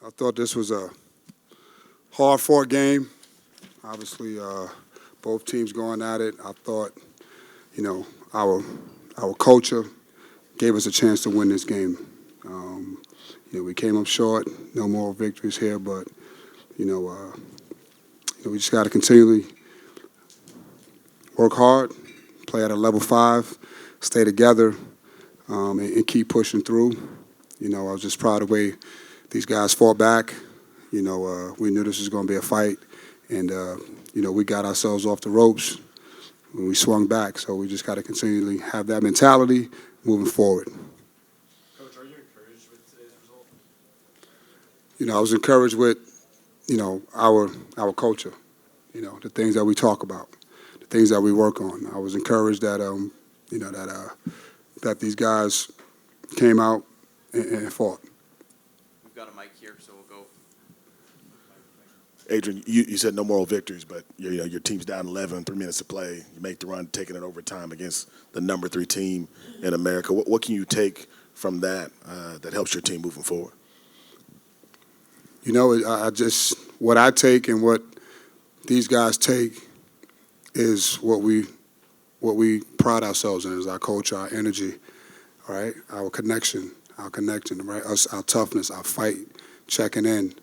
I thought this was a hard-fought game. Obviously, both teams going at it. I thought, our culture gave us a chance to win this game. We came up short. No more victories here, but we just got to continually work hard, play at a level 5, stay together, and keep pushing through. I was just proud of the way these guys fought back. We knew this was going to be a fight, and we got ourselves off the ropes when we swung back. So we just got to continually have that mentality moving forward. Coach, are you encouraged with today's result? I was encouraged with, our culture. The things that we talk about, the things that we work on. I was encouraged that that these guys came out and fought. We've got a mic here, so we'll go. Adrian, you said no moral victories, but your team's down 11, 3 minutes to play. You make the run, taking it overtime against the number 3 team in America. What can you take from that that helps your team moving forward? What I take and what these guys take is what we pride ourselves in, is our culture, our energy, right? Our connection, right? Our toughness, our fight, checking in.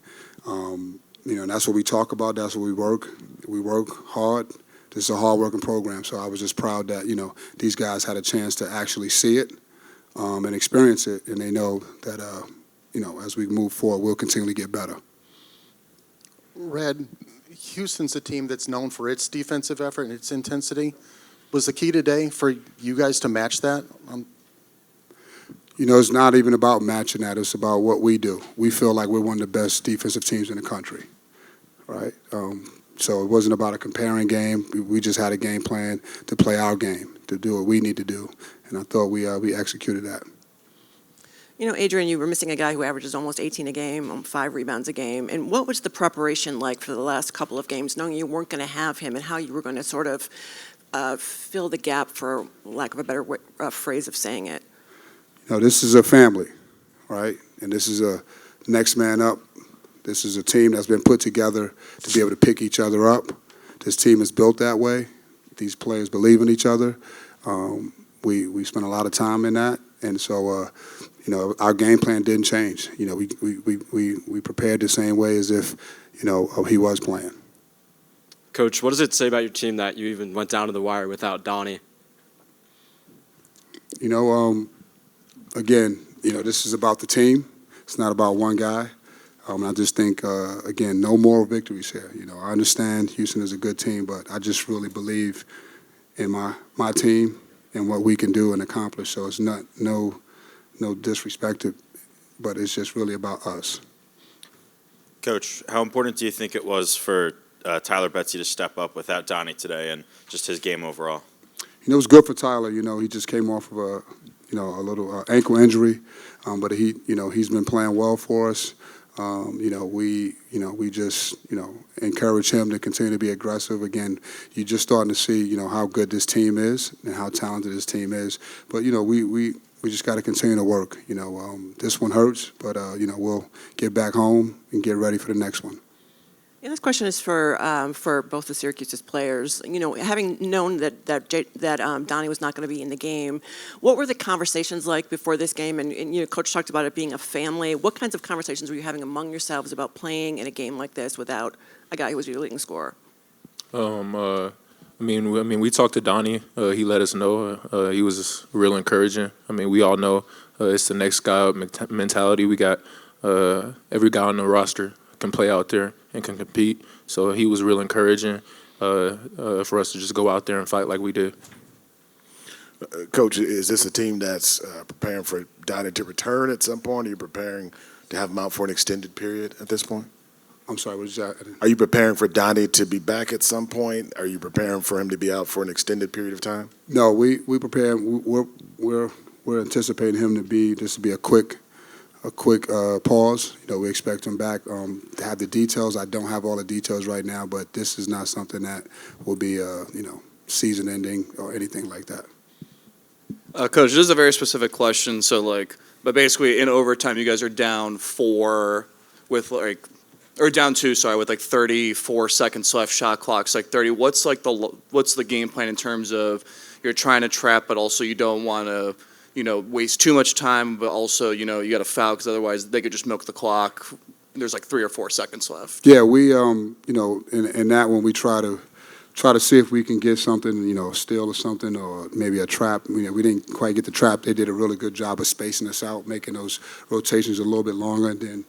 And that's what we talk about. That's what we work. We work hard. This is a hard-working program, so I was just proud that, these guys had a chance to actually see it and experience it, and they know that, as we move forward, we'll continually get better. Red, Houston's a team that's known for its defensive effort and its intensity. Was the key today for you guys to match that? It's not even about matching that. It's about what we do. We feel like we're one of the best defensive teams in the country, right? So it wasn't about a comparing game. We just had a game plan to play our game, to do what we need to do, and I thought we executed that. Adrian, you were missing a guy who averages almost 18 a game, 5 rebounds a game. And what was the preparation like for the last couple of games, knowing you weren't going to have him, and how you were going to sort of fill the gap, for lack of a better phrase of saying it? This is a family, right? And this is a next man up. This is a team that's been put together to be able to pick each other up. This team is built that way. These players believe in each other. We spent a lot of time in that, and so our game plan didn't change. We prepared the same way as if he was playing. Coach, what does it say about your team that you even went down to the wire without Donnie? Again, this is about the team. It's not about one guy. I just think, again, no moral victories here. I understand Houston is a good team, but I just really believe in my team and what we can do and accomplish. So it's not no disrespect, but it's just really about us. Coach, how important do you think it was for Tyler Betsy to step up without Donnie today and just his game overall? It was good for Tyler. He just came off of a little ankle injury, but he's been playing well for us. We just encourage him to continue to be aggressive. Again, you're just starting to see how good this team is and how talented this team is. But we just got to continue to work. This one hurts, but we'll get back home and get ready for the next one. And this question is for both the Syracuse's players. Having known that Donnie was not going to be in the game, what were the conversations like before this game? And Coach talked about it being a family. What kinds of conversations were you having among yourselves about playing in a game like this without a guy who was your leading scorer? We talked to Donnie. He let us know. He was real encouraging. We all know it's the next guy up mentality. We got every guy on the roster can play out there and can compete. So he was real encouraging for us to just go out there and fight like we did. Coach, is this a team that's preparing for Donnie to return at some point? Are you preparing to have him out for an extended period at this point? I'm sorry, what is that? Are you preparing for Donnie to be back at some point? Are you preparing for him to be out for an extended period of time? No, we prepare. We're anticipating him to be a quick pause. We expect him back to have the details. I don't have all the details right now, but this is not something that will be season ending or anything like that. Coach, this is a very specific question. But basically in overtime, you guys are down 4 with like, or down 2, sorry, with like 34 seconds left, shot clock's like 30. What's the game plan in terms of you're trying to trap, but also you don't want to, waste too much time, but also, you got to foul because otherwise they could just milk the clock. There's like 3 or 4 seconds left. Yeah, we in that one we try to see if we can get something, a steal or something, or maybe a trap. We didn't quite get the trap. They did a really good job of spacing us out, making those rotations a little bit longer. And then,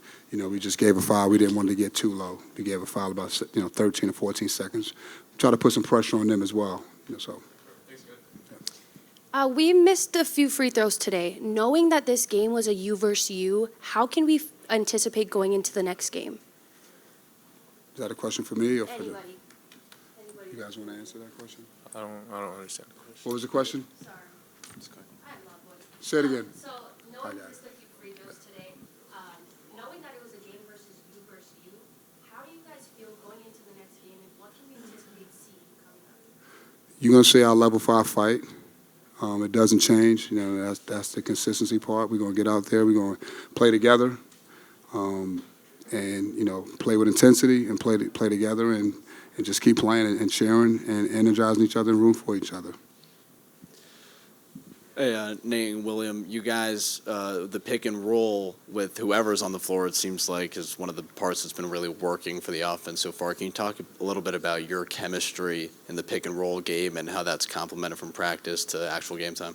we just gave a foul. We didn't want to get too low. We gave a foul about 13 or 14 seconds. Try to put some pressure on them as well. So. We missed a few free throws today. Knowing that this game was a you versus you, how can we anticipate going into the next game? Is that a question for me or for Anybody. you guys want to answer that question? I don't understand the question. What was the question? Sorry. I love what. Say it again. So, I knowing got it. missed a few free throws today, knowing that it was a game versus you, how do you guys feel going into the next game, and what can we anticipate seeing coming up? You're going to see our level 5 fight. It doesn't change. That's the consistency part. We're going to get out there. We're going to play together, and play with intensity and play together and just keep playing and sharing and energizing each other and room for each other. Hey, Nate and William, you guys, the pick and roll with whoever's on the floor, it seems like, is one of the parts that's been really working for the offense so far. Can you talk a little bit about your chemistry in the pick and roll game and how that's complemented from practice to actual game time?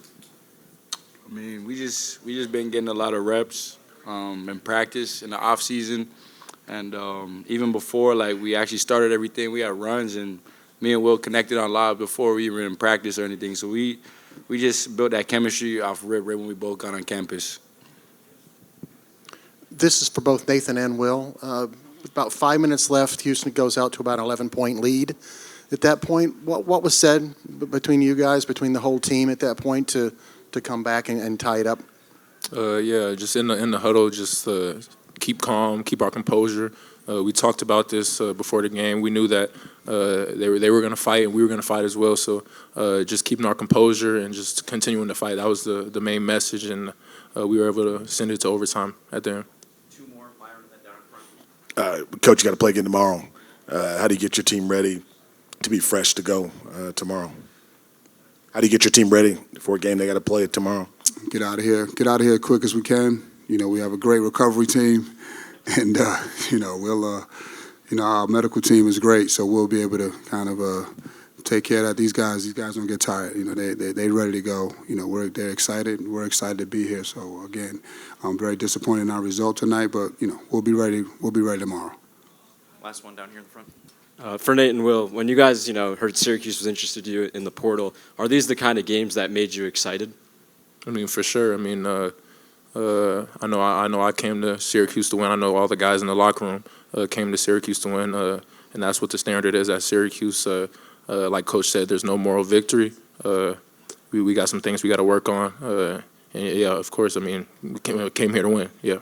I mean, we just been getting a lot of reps in practice in the off season, and even before, like, we actually started everything. We had runs, and me and Will connected on live before we were in practice or anything. So we just built that chemistry off rip right when we both got on campus. This is for both Nathan and Will. About 5 minutes left. Houston goes out to about an 11-point lead. At that point, what was said between you guys, between the whole team at that point to come back and tie it up? Yeah, just in the huddle, just keep calm, keep our composure. We talked about this before the game. We knew that they were going to fight and we were going to fight as well. So just keeping our composure and just continuing to fight. That was the main message, and we were able to send it to overtime at the end. 2 more, Byron, down in front. Coach, you got to play again tomorrow. How do you get your team ready to be fresh to go tomorrow? How do you get your team ready for a game they got to play tomorrow? Get out of here as quick as we can. We have a great recovery team, and we'll our medical team is great, so we'll be able to kind of take care of that. These guys don't get tired. They ready to go. They're excited. We're excited to be here. So again, I'm very disappointed in our result tonight, but we'll be ready. We'll be ready tomorrow. Last one down here in the front. For Nate and Will, when you guys, heard Syracuse was interested in you in the portal, are these the kind of games that made you excited? I mean, for sure. I mean, I know I came to Syracuse to win. I know all the guys in the locker room came to Syracuse to win, and that's what the standard is at Syracuse. Like Coach said, there's no moral victory. We got some things we got to work on. And yeah, of course, I mean, we came here to win. Yeah.